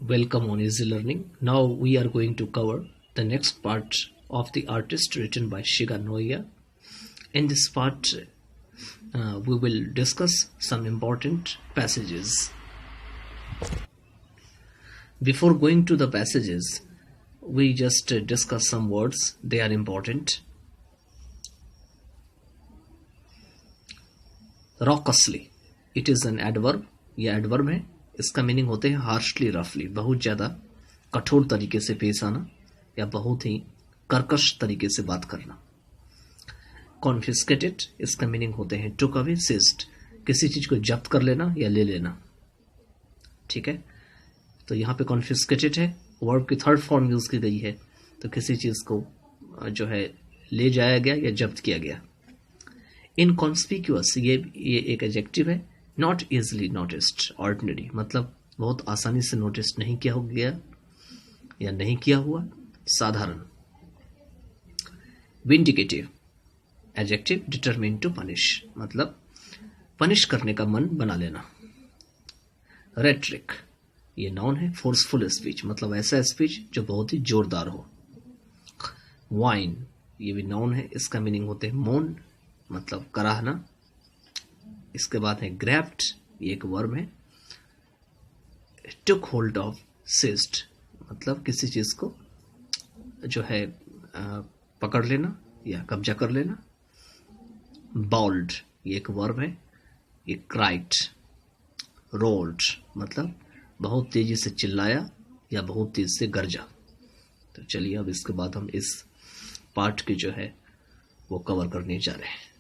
Welcome on Easy Learning. Now we are going to cover the next part of The Artist written by Shiga Noya. In this part, we will discuss some important passages. Before going to the passages, we just discuss some words. They are important. Raucously. It is an adverb. यह adverb है. इसका meaning होते हैं harshly रफली, बहुत ज़्यादा कठोर तरीके से पेश आना या बहुत ही कर्कश तरीके से बात करना. कॉन्फिस्केटेड, इसका मीनिंग होते हैं टुक अवे, सीज्ड, किसी चीज़ को जब्त कर लेना या ले लेना. ठीक है, तो यहाँ पे कॉन्फिस्केटेड है, वर्ब की थर्ड फॉर्म यूज़ की गई है, तो किसी चीज़ को जो है ले जाया गया या जब्त किया गया. इनकॉन्स्पिक्यूअस, ये एक एडजेक्टिव है. नॉट ईजिली नोटिस्ड, ऑर्डिनरी, मतलब बहुत आसानी से नोटिस नहीं किया हो गया या नहीं किया हुआ, साधारण. विंडिकेटिव एडजेक्टिव, डिटरमिन्ड टू पनिश, मतलब पनिश करने का मन बना लेना. रेट्रिक, ये नाउन है. फोर्सफुल स्पीच, मतलब ऐसा स्पीच जो बहुत ही जोरदार हो. वाइन, ये भी नाउन है. इसका मीनिंग होते हैं मौन, मतलब कराहना. इसके बाद है ग्रैप्ड, ये एक वर्ब है. टुक होल्ड ऑफ, सीज्ड, मतलब किसी चीज को जो है पकड़ लेना या कब्जा कर लेना. बाउल्ड, ये एक वर्ब है. ये क्राइट. रोल्ड, मतलब बहुत तेजी से चिल्लाया या बहुत तेजी से गरजा. तो चलिए अब इसके बाद हम इस पार्ट के जो है वो कवर करने जा रहे हैं.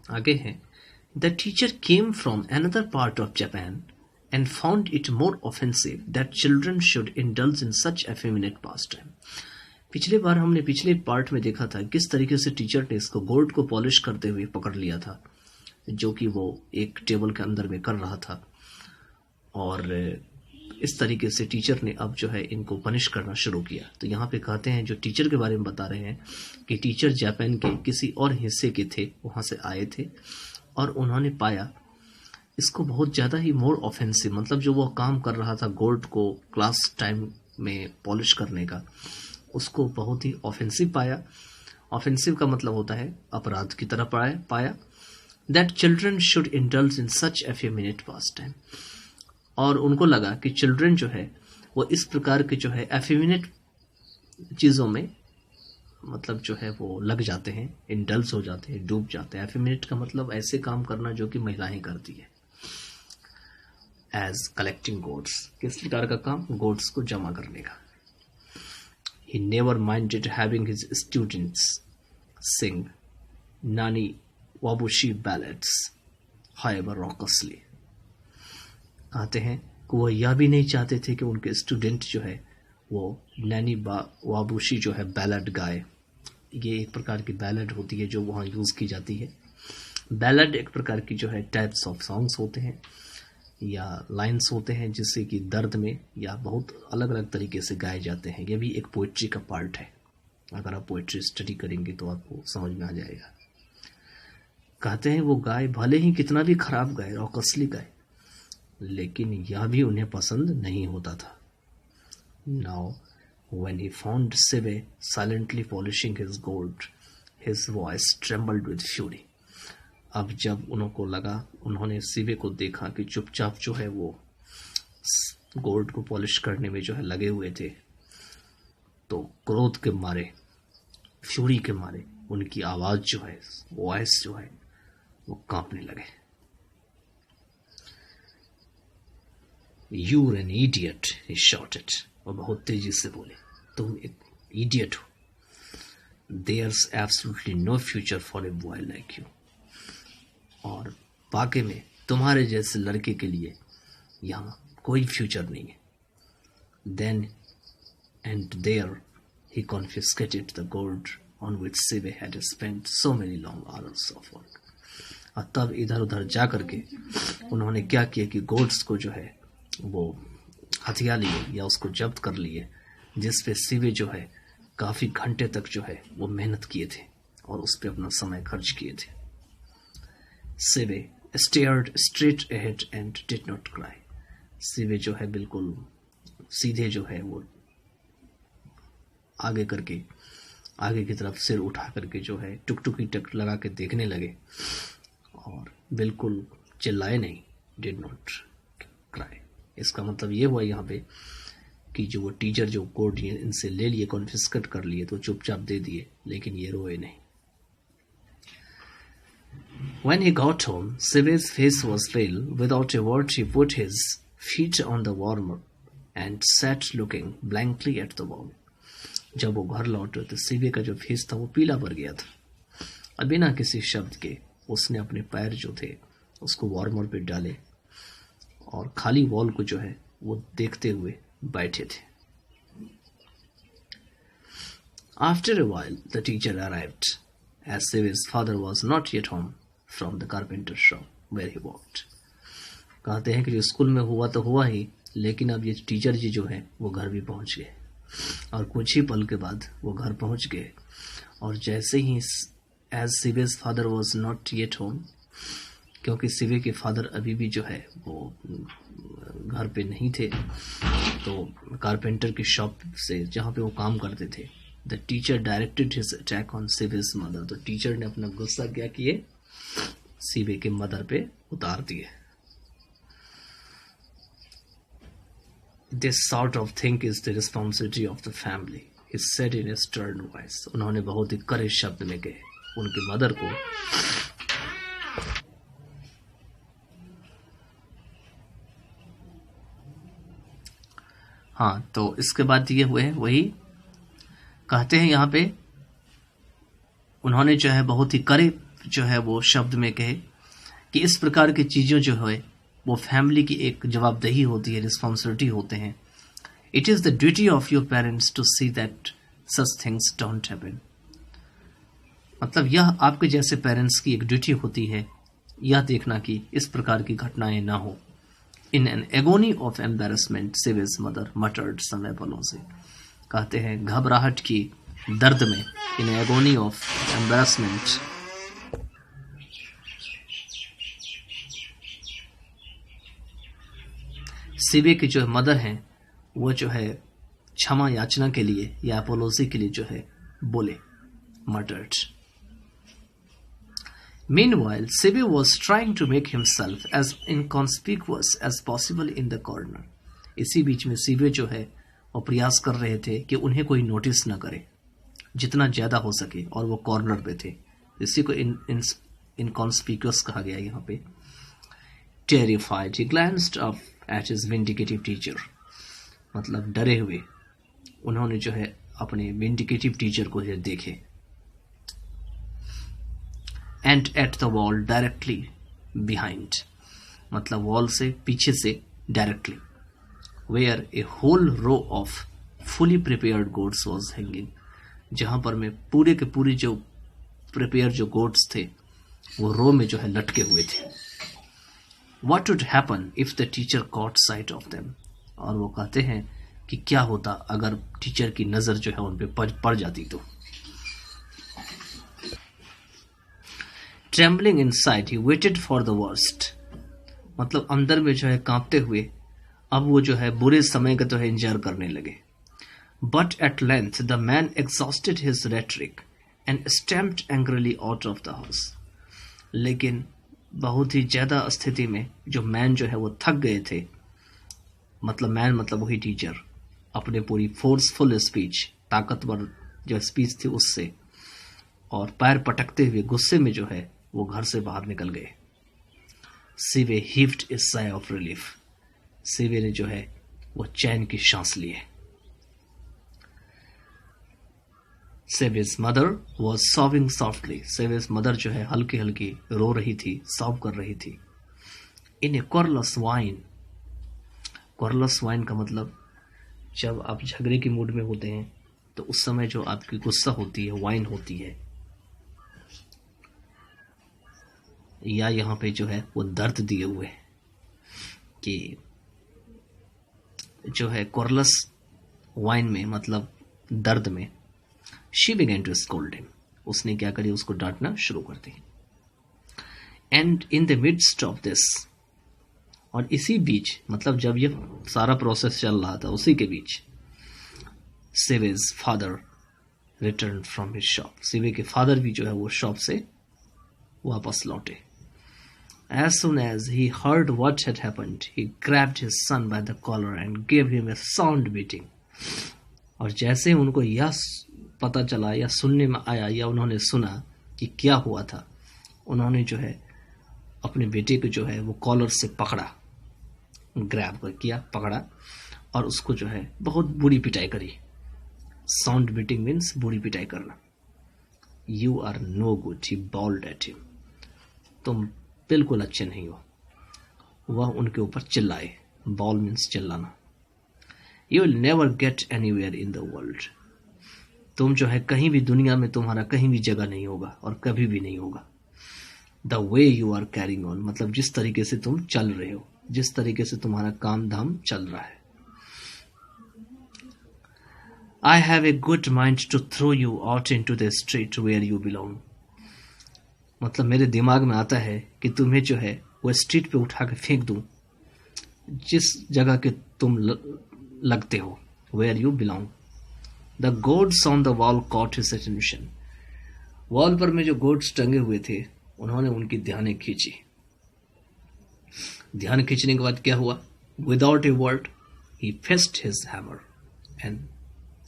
आगे है, the teacher came from another part of Japan and found it more offensive that children should indulge in such effeminate pass time. पिछले बार हमने पिछले पार्ट में देखा था किस तरीके से टीचर ने इसको गोल्ड को पॉलिश करते हुए पकड़ लिया था, जो कि वो एक टेबल के अंदर में कर रहा था. और इस तरीके से टीचर ने अब जो है इनको पनिश करना शुरू किया. तो यहाँ पे कहते हैं, जो टीचर के बारे में बता रहे हैं कि टीचर जापान के किसी और हिस्से के थे, वहाँ से आए थे और उन्होंने पाया इसको बहुत ज़्यादा ही मोर ऑफेंसिव, मतलब जो वो काम कर रहा था गोल्ड को क्लास टाइम में पॉलिश करने का, उसको बहुत ही ऑफेंसिव पाया. ऑफेंसिव का मतलब होता है अपराध की तरह पाया. That children should indulge in such effeminate pass time, और उनको लगा कि चिल्ड्रन जो है वो इस प्रकार के जो है एफेमिनेट चीज़ों में मतलब जो है वो लग जाते हैं, इंडल्ज हो जाते हैं, डूब जाते हैं. एफेमिनेट का मतलब ऐसे काम करना जो कि महिलाएं करती है. एज कलेक्टिंग गोड्स, किस प्रकार का काम, गोड्स को जमा करने का. He never minded having his students sing नानी वाबुशी बैलेट्स हाउएवर रॉकसली. आते हैं कि वो यह भी नहीं चाहते थे कि उनके स्टूडेंट जो है वो नैनी वाबुशी जो है बैलेड गाए. ये एक प्रकार की बैलेड होती है जो वहाँ यूज़ की जाती है. बैलेड एक प्रकार की जो है टाइप्स ऑफ सॉन्ग्स होते हैं या लाइन्स होते हैं जिससे कि दर्द में या बहुत अलग अलग तरीके से गाए जाते हैं. ये भी एक पोइट्री का पार्ट है. अगर आप पोइट्री स्टडी करेंगे तो आपको समझ में आ जाएगा. कहते हैं वो गाए, भले ही कितना भी खराब गाए, रॉकसली गाए, लेकिन यह भी उन्हें पसंद नहीं होता था. Now when he found Sibe silently polishing his gold, his voice trembled with fury. अब जब उन्होंने सिबे को देखा कि चुपचाप जो है वो गोल्ड को पॉलिश करने में जो है लगे हुए थे, तो क्रोध के मारे, फ्यूरी के मारे उनकी आवाज जो है, वॉइस जो है वो कांपने लगे. You're an idiot, he shouted. और बहुत तेजी से बोले, तुम एक idiot हो. There's absolutely no future for a boy like you. और वाकई में तुम्हारे जैसे लड़के के लिए यहाँ कोई फ्यूचर नहीं है. Then and there he confiscated the gold on which Sibe had spent so many long hours of work. और तब इधर उधर जा करके उन्होंने क्या किया कि गोल्ड्स को जो है वो हथिया लिए या उसको जब्त कर लिए, जिस पे सिवे जो है काफ़ी घंटे तक जो है वो मेहनत किए थे और उस पे अपना समय खर्च किए थे. Sibe stared straight ahead and did not cry. सिवे जो है बिल्कुल सीधे जो है वो आगे करके आगे की तरफ सिर उठा करके जो है टुकटुकी टक लगा के देखने लगे और बिल्कुल चिल्लाए नहीं. Did not cry. इसका मतलब ये हुआ यहाँ पे कि जो वो टीचर जो कोड इनसे ले लिए, कॉन्फिस्केट कर लिए, तो चुपचाप दे दिए, लेकिन ये रोए नहीं. When he got home, Sive's face was pale. Without a word, he put his feet on the warmer and sat looking blankly at the wall. जब वो घर लौटे तो सिवे का जो फेस था वो पीला पड़ गया था. और बिना किसी शब्द के उसने अपने पैर जो थे उसको वार्मर पे डाले और खाली वॉल को जो है वो देखते हुए बैठे थे. After a while, the teacher arrived, as Sive's father was not yet home from the carpenter shop where he worked. कहते हैं कि जो स्कूल में हुआ तो हुआ ही, लेकिन अब ये टीचर जी जो है वो घर भी पहुंच गए और कुछ ही पल के बाद वो घर पहुंच गए. और जैसे ही as Sive's father was not yet home, क्योंकि सिवे के फादर अभी भी जो है वो घर पे नहीं थे, तो कारपेंटर की शॉप से जहाँ पे वो काम करते थे, the teacher directed his attack on Sive's mother. तो टीचर ने अपना गुस्सा क्या किए, सिवे के मदर पे उतार दिए. This sort of thing is the responsibility of the family, he said in a stern voice. उन्होंने बहुत ही कड़े शब्द में कहे उनकी मदर को. हाँ, तो इसके बाद ये हुए वही कहते हैं यहाँ पे उन्होंने जो है बहुत ही कड़े जो है वो शब्द में कहे कि इस प्रकार की चीज़ों जो है वो फैमिली की एक जवाबदेही होती है, रिस्पॉन्सिबिलिटी होते हैं. It is the duty of your parents to see that such things don't happen. मतलब यह आपके जैसे पेरेंट्स की एक ड्यूटी होती है यह देखना कि इस प्रकार की घटनाएं ना हो. In an agony of embarrassment, Sive's mother muttered some apology. कहते हैं घबराहट की दर्द में, in agony of embarrassment, सिवे की जो मदर हैं वो जो है क्षमा याचना के लिए या अपोलॉजी के लिए जो है बोले, muttered. Meanwhile, Sive was trying to make himself as inconspicuous as possible in the corner. इसी बीच में सिवे जो है वो प्रयास कर रहे थे कि उन्हें कोई नोटिस न करे जितना ज़्यादा हो सके, और वो कॉर्नर पे थे. इसी को इनकॉन्स्पिक्यूअस कहा गया यहाँ पे. Terrified, he glanced up at his vindicative teacher. मतलब डरे हुए उन्होंने जो है अपने विंडिकेटिव टीचर को देखे. And at the wall directly behind, मतलब वॉल से पीछे से directly, where a whole row of fully prepared goats was hanging, जहाँ पर में पूरे के पूरे जो प्रिपेयर जो गोट्स थे वो रो में जो है लटके हुए थे. What would happen if the teacher caught sight of them? और वो कहते हैं कि क्या होता अगर टीचर की नज़र जो है उन पे पड़ जाती तो. Trembling inside, he waited for the worst. मतलब अंदर में जो है कांपते हुए अब वो जो है बुरे समय का तो है इंतजार करने लगे. But at length the man exhausted his rhetoric and stamped angrily out of the house. लेकिन बहुत ही ज़्यादा स्थिति में जो मैन जो है वो थक गए थे, मतलब मैन मतलब वही टीचर, अपने पूरी फोर्सफुल स्पीच, ताकतवर जो स्पीच थी उससे, और पैर पटकते हुए गुस्से में जो है वो घर से बाहर निकल गए. सिवे हीव्ड ए साइ ऑफ रिलीफ. सिवे ने जो है वो चैन की सांस लिए. Sive's mother was sobbing softly. Sive's mother जो है हल्की हल्की रो रही थी, सॉब कर रही थी. In a querulous whine. querulous whine का मतलब जब आप झगड़े की मूड में होते हैं तो उस समय जो आपकी गुस्सा होती है, वाइन होती है, या यहाँ पे जो है वो दर्द दिए हुए कि जो है कोरलस वाइन में मतलब दर्द में. She began to scold him. उसने क्या करी, उसको डांटना शुरू कर दी. And in the midst of this, और इसी बीच, मतलब जब ये सारा प्रोसेस चल रहा था उसी के बीच, Sive's father return from his shop, Sive के फादर भी जो है वो शॉप से वापस लौटे. As soon as he heard what had happened, he grabbed his son by the collar and gave him a sound beating. और जैसे उनको यह पता चला या सुनने में आया या उन्होंने सुना कि क्या हुआ था, उन्होंने जो है अपने बेटे को जो है वो कॉलर से पकड़ा, ग्रैब कर किया, पकड़ा, और उसको जो है बहुत बुरी पिटाई करी. साउंड बीटिंग मीन्स बुरी पिटाई करना. You are no good, he bawled at him, तुम बिल्कुल अच्छे नहीं हो. वह उनके ऊपर चिल्लाए. बॉल मीन्स चिल्लाना. You will never get anywhere in the world, तुम जो है कहीं भी दुनिया में तुम्हारा कहीं भी जगह नहीं होगा और कभी भी नहीं होगा. The way you are carrying on, मतलब जिस तरीके से तुम चल रहे हो, जिस तरीके से तुम्हारा काम धाम चल रहा है. I have a good mind to throw you out into the street where you belong, मतलब मेरे दिमाग में आता है कि तुम्हें जो है वो स्ट्रीट पे उठा के फेंक दूं जिस जगह के तुम लगते हो, where you belong. The gods on the wall caught his attention, wall पर में जो गोड्स टंगे हुए थे उन्होंने उनकी ध्यान खींची. ध्यान खींचने के बाद क्या हुआ? Without a word he faced his hammer and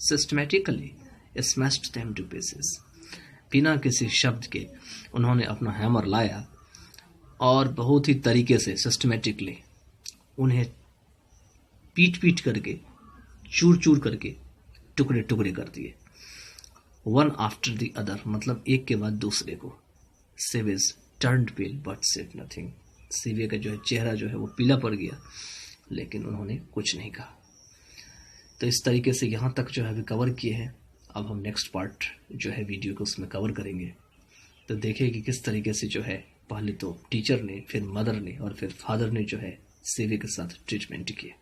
systematically smashed them two pieces, बिना किसी शब्द के उन्होंने अपना हैमर लाया और बहुत ही तरीके से सिस्टमेटिकली उन्हें पीट पीट करके, चूर चूर करके टुकड़े टुकड़े कर दिए. वन आफ्टर द अदर, मतलब एक के बाद दूसरे को. Sive's turned pale but said nothing, Sive का जो है चेहरा जो है वो पीला पड़ गया, लेकिन उन्होंने कुछ नहीं कहा. तो इस तरीके से यहाँ तक जो है अभी कवर किए हैं. अब हम नेक्स्ट पार्ट जो है वीडियो को उसमें कवर करेंगे. तो देखिए कि किस तरीके से जो है पहले तो टीचर ने, फिर मदर ने और फिर फादर ने जो है सिवे के साथ ट्रीटमेंट किया.